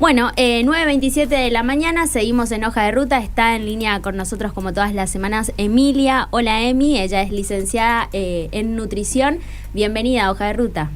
Bueno, 9:27 de la mañana, seguimos en Hoja de Ruta, está en línea con nosotros como todas las semanas Emilia. Hola Emi, ella es licenciada en nutrición. Bienvenida a Hoja de Ruta.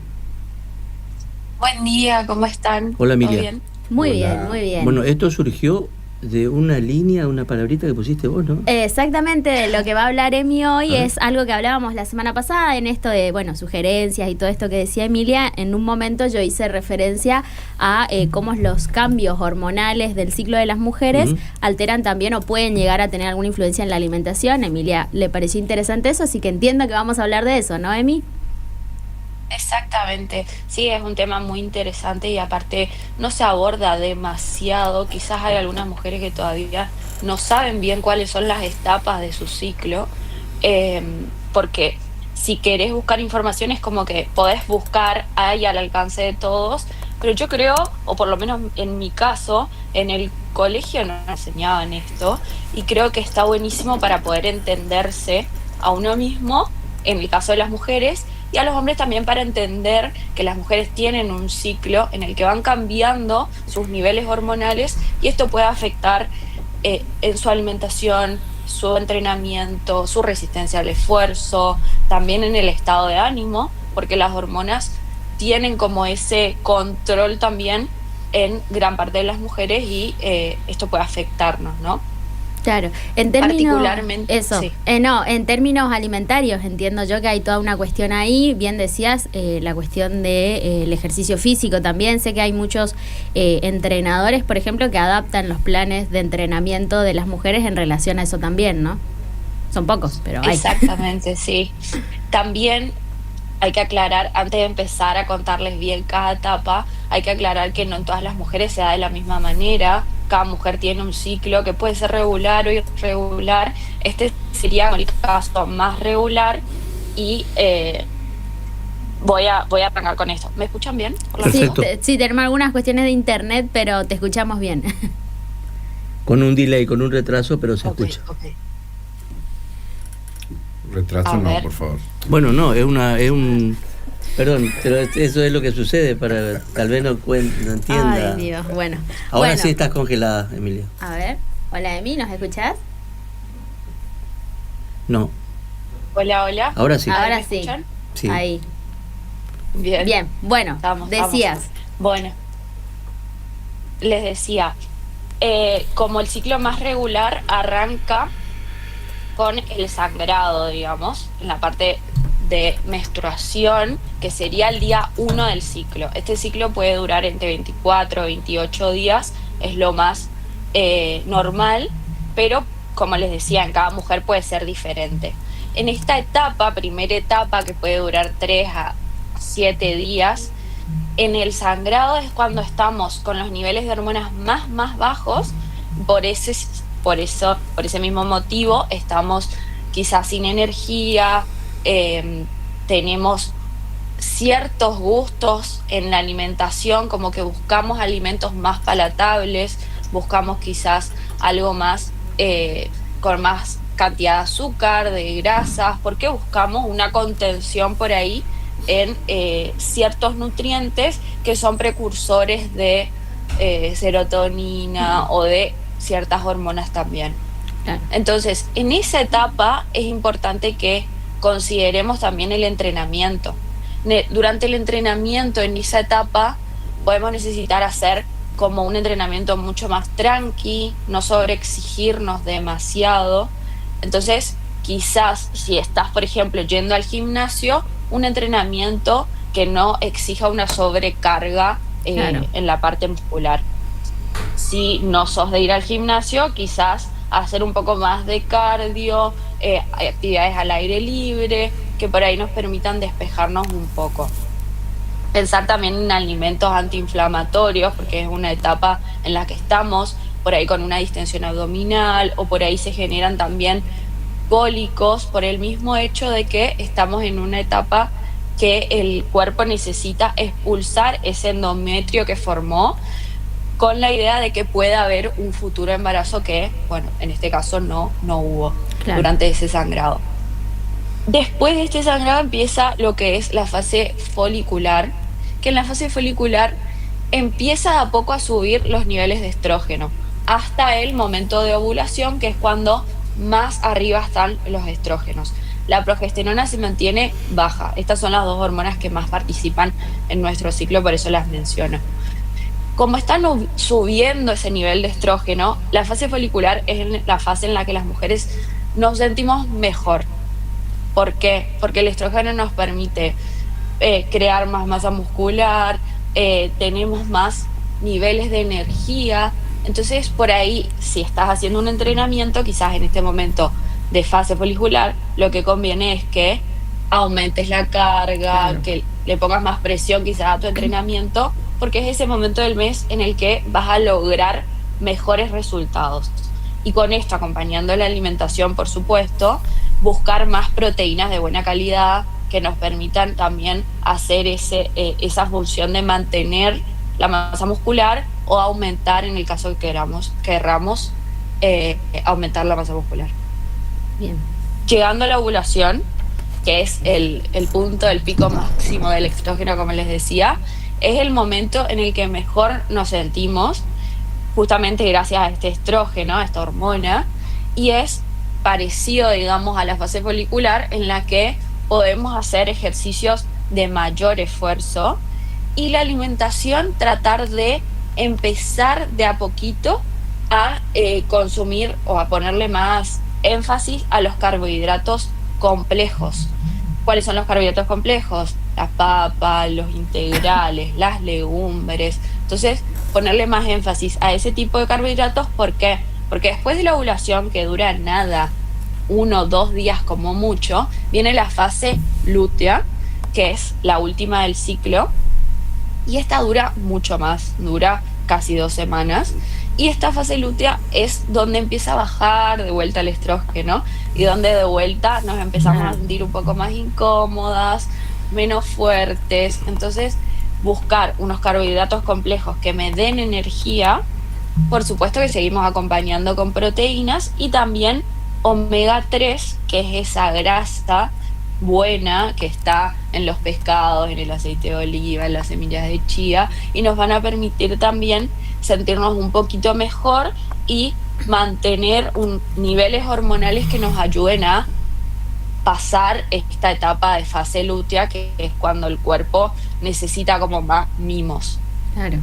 Buen día, ¿cómo están? Hola ¿Todo Emilia. bien? Muy bien, Hola. muy bien. Bueno, esto surgió de una línea, una palabrita que pusiste vos, ¿no? Exactamente de lo que va a hablar Emi hoy A es algo que hablábamos la semana pasada en esto de, bueno, sugerencias y todo esto que decía Emilia. En un momento yo hice referencia a cómo los cambios hormonales del ciclo de las mujeres Ujú. alteran también o pueden llegar a tener alguna influencia en la alimentación. A Emilia le pareció interesante eso, así que entiendo que vamos a hablar de eso, ¿no, Emi? Exactamente, sí, es un tema muy interesante y aparte no se aborda demasiado. Quizás hay algunas mujeres que todavía no saben bien cuáles son las etapas de su ciclo, porque si querés buscar información es como que podés buscar ahí al alcance de todos, pero yo creo, o por lo menos en mi caso, en el colegio no nos enseñaban esto y creo que está buenísimo para poder entenderse a uno mismo, en el caso de las mujeres, y a los hombres también para entender que las mujeres tienen un ciclo en el que van cambiando sus niveles hormonales y esto puede afectar en su alimentación, su entrenamiento, su resistencia al esfuerzo, también en el estado de ánimo, porque las hormonas tienen como ese control también en gran parte de las mujeres y esto puede afectarnos, ¿no? Claro, en términos, Particularmente, eso, sí. no, en términos alimentarios entiendo yo que hay toda una cuestión ahí, bien decías, la cuestión de el ejercicio físico también, sé que hay muchos entrenadores, por ejemplo, que adaptan los planes de entrenamiento de las mujeres en relación a eso también, ¿no? Son pocos, pero hay. Exactamente, sí. También hay que aclarar, antes de empezar a contarles bien cada etapa, hay que aclarar que no en todas las mujeres se da de la misma manera. Cada mujer tiene un ciclo que puede ser regular o irregular. Este sería el caso más regular y voy a arrancar con esto. ¿Me escuchan bien? Por la Sí, Perfecto. sí, tenemos algunas cuestiones de internet, pero te escuchamos bien. Con un delay, con un retraso, pero se Ok, escucha. ok. Retraso A no, ver. por favor. Bueno, no, es un... Perdón, pero eso es lo que sucede para... Tal vez no entienda. Ay, Dios, bueno. Ahora Bueno, sí estás congelada, Emilia. a ver, hola Emi, ¿nos escuchás? No, Hola, hola. ahora sí. Ahora ¿Me sí, escuchan? Sí. ahí. Bien. Bien, bueno, Estamos. decías. Bueno, les decía, como el ciclo más regular arranca con el sangrado, digamos, en la parte de menstruación, que sería el día 1 del ciclo. Este ciclo puede durar entre 24 y 28 días, es lo más normal, pero como les decía, en cada mujer puede ser diferente. En esta etapa, primera etapa, que puede durar 3 a 7 días, en el sangrado es cuando estamos con los niveles de hormonas más bajos, por ese mismo motivo estamos quizás sin energía, tenemos ciertos gustos en la alimentación, como que buscamos alimentos más palatables, buscamos quizás algo más con más cantidad de azúcar, de grasas, porque buscamos una contención por ahí en ciertos nutrientes que son precursores de serotonina o de ciertas hormonas también. Claro. Entonces, en esa etapa es importante que consideremos también el entrenamiento. Durante el entrenamiento, en esa etapa, podemos necesitar hacer como un entrenamiento mucho más tranqui, no sobreexigirnos demasiado. Entonces, quizás si estás, por ejemplo, yendo al gimnasio, un entrenamiento que no exija una sobrecarga Claro. en la parte muscular. Si no sos de ir al gimnasio, quizás hacer un poco más de cardio, actividades al aire libre, que por ahí nos permitan despejarnos un poco. Pensar también en alimentos antiinflamatorios, porque es una etapa en la que estamos, por ahí con una distensión abdominal, o por ahí se generan también cólicos por el mismo hecho de que estamos en una etapa que el cuerpo necesita expulsar ese endometrio que formó, con la idea de que pueda haber un futuro embarazo que, bueno, en este caso no hubo. Claro. Durante ese sangrado. Después de este sangrado empieza lo que es la fase folicular, que en la fase folicular empieza de a poco a subir los niveles de estrógeno hasta el momento de ovulación, que es cuando más arriba están los estrógenos. La progesterona se mantiene baja. Estas son las dos hormonas que más participan en nuestro ciclo, por eso las menciono. Como están subiendo ese nivel de estrógeno, la fase folicular es la fase en la que las mujeres nos sentimos mejor. ¿Por qué? Porque el estrógeno nos permite crear más masa muscular, tenemos más niveles de energía. Entonces, por ahí, si estás haciendo un entrenamiento, quizás en este momento de fase folicular, lo que conviene es que aumentes la carga, claro, que le pongas más presión quizás a tu entrenamiento, porque es ese momento del mes en el que vas a lograr mejores resultados. Y con esto, acompañando la alimentación, por supuesto, buscar más proteínas de buena calidad que nos permitan también hacer esa función de mantener la masa muscular o aumentar en el caso que querramos aumentar la masa muscular. Bien. Llegando a la ovulación, que es el punto del pico máximo del estrógeno, como les decía, es el momento en el que mejor nos sentimos, justamente gracias a este estrógeno, a esta hormona, y es parecido, digamos, a la fase folicular en la que podemos hacer ejercicios de mayor esfuerzo, y la alimentación tratar de empezar de a poquito a consumir o a ponerle más énfasis a los carbohidratos complejos. ¿Cuáles son los carbohidratos complejos? La papa, los integrales, las legumbres. Entonces, ponerle más énfasis a ese tipo de carbohidratos. ¿Por qué? Porque después de la ovulación, que dura nada, 1 o 2 días como mucho, viene la fase lútea, que es la última del ciclo, y esta dura mucho más, dura casi 2 semanas. Y esta fase lútea es donde empieza a bajar de vuelta el estrógeno y donde de vuelta nos empezamos a sentir un poco más incómodas, menos fuertes. Entonces, buscar unos carbohidratos complejos que me den energía. Por supuesto que seguimos acompañando con proteínas y también omega 3, que es esa grasa buena que está en los pescados, en el aceite de oliva, en las semillas de chía, y nos van a permitir también sentirnos un poquito mejor y mantener niveles hormonales que nos ayuden a pasar esta etapa de fase lútea, que es cuando el cuerpo necesita como más mimos. Claro.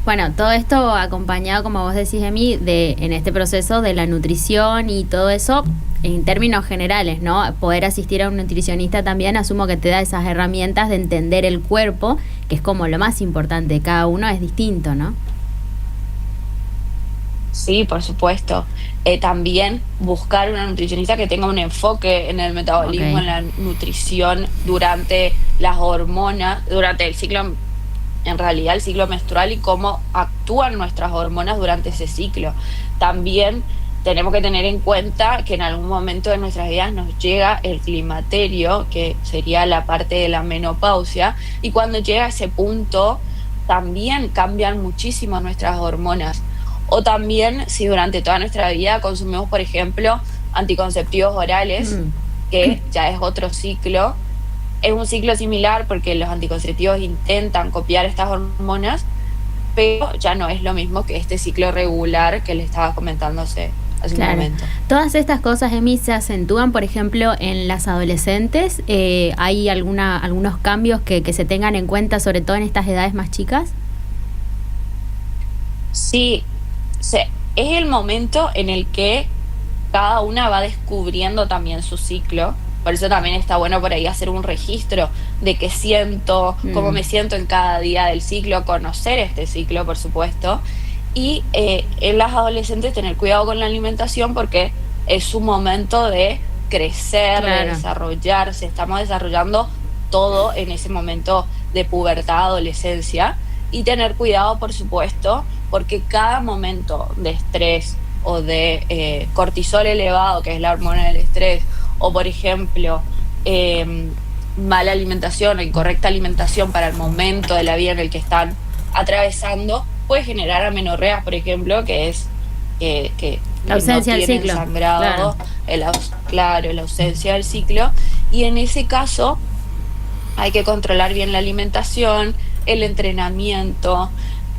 Bueno, todo esto acompañado, como vos decís, Emi, en este proceso de la nutrición y todo eso, en términos generales, ¿no? Poder asistir a un nutricionista también, asumo que te da esas herramientas de entender el cuerpo, que es como lo más importante, cada uno es distinto, ¿no? Sí, por supuesto. También buscar una nutricionista que tenga un enfoque en el metabolismo, en la nutrición durante las hormonas, durante el ciclo, en realidad el ciclo menstrual, y cómo actúan nuestras hormonas durante ese ciclo. También tenemos que tener en cuenta que en algún momento de nuestras vidas nos llega el climaterio, que sería la parte de la menopausia, y cuando llega a ese punto también cambian muchísimo nuestras hormonas. O también si durante toda nuestra vida consumimos, por ejemplo, anticonceptivos orales, que ya es otro ciclo. Es un ciclo similar porque los anticonceptivos intentan copiar estas hormonas, pero ya no es lo mismo que este ciclo regular que le estaba comentando hace un momento. Todas estas cosas, Emi, se acentúan, por ejemplo, en las adolescentes. ¿Hay algunos cambios que se tengan en cuenta, sobre todo en estas edades más chicas? Sí, es el momento en el que cada una va descubriendo también su ciclo. Por eso también está bueno por ahí hacer un registro de qué siento, cómo me siento en cada día del ciclo, conocer este ciclo, por supuesto. Y en las adolescentes tener cuidado con la alimentación, porque es su momento de crecer, de desarrollarse. Estamos desarrollando todo en ese momento de pubertad, adolescencia. Y tener cuidado, por supuesto, porque cada momento de estrés o de cortisol elevado, que es la hormona del estrés, o por ejemplo mala alimentación o incorrecta alimentación para el momento de la vida en el que están atravesando, puede generar amenorrea, por ejemplo, que es que la ausencia no del tienen ciclo, sangrado, la ausencia del ciclo. Y en ese caso hay que controlar bien la alimentación, el entrenamiento,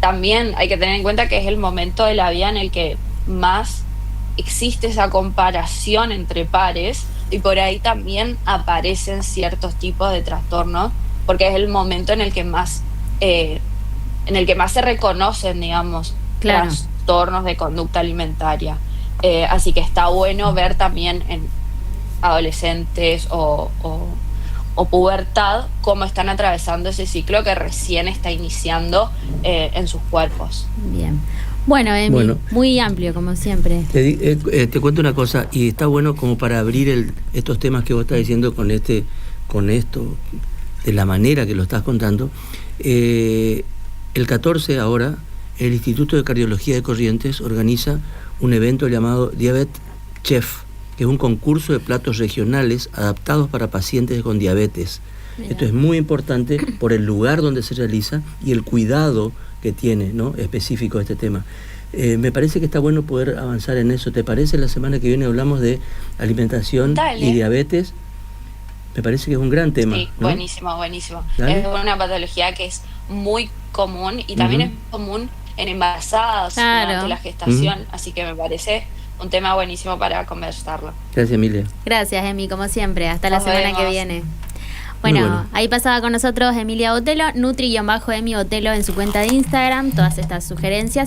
también hay que tener en cuenta que es el momento de la vida en el que más existe esa comparación entre pares y por ahí también aparecen ciertos tipos de trastornos, porque es el momento en el que más se reconocen, digamos, Claro. trastornos de conducta alimentaria. Así que está bueno ver también en adolescentes o pubertad cómo están atravesando ese ciclo que recién está iniciando en sus cuerpos. Bien. Bueno, Emi, Bueno. muy amplio como siempre. Te cuento una cosa, y está bueno como para abrir estos temas que vos estás diciendo con esto, de la manera que lo estás contando. El 14 ahora, el Instituto de Cardiología de Corrientes organiza un evento llamado Diabetes Chef, que es un concurso de platos regionales adaptados para pacientes con diabetes. Mira. Esto es muy importante por el lugar donde se realiza y el cuidado que tiene, ¿no?, específico de este tema. Me parece que está bueno poder avanzar en eso. ¿Te parece? La semana que viene hablamos de alimentación Dale. y diabetes. Me parece que es un gran tema. Sí, ¿no? buenísimo, buenísimo. Dale. Es una patología que es muy común y también Ujú. es común en embarazadas Claro. durante la gestación, así que me parece un tema buenísimo para conversarlo. Gracias, Emilia. Gracias, Emi, como siempre. Hasta la Nos semana que vemos. viene. Bueno, bueno. ahí pasaba con nosotros Emilia Botelo, Nutri-Emi Botelo en su cuenta de Instagram, todas estas sugerencias.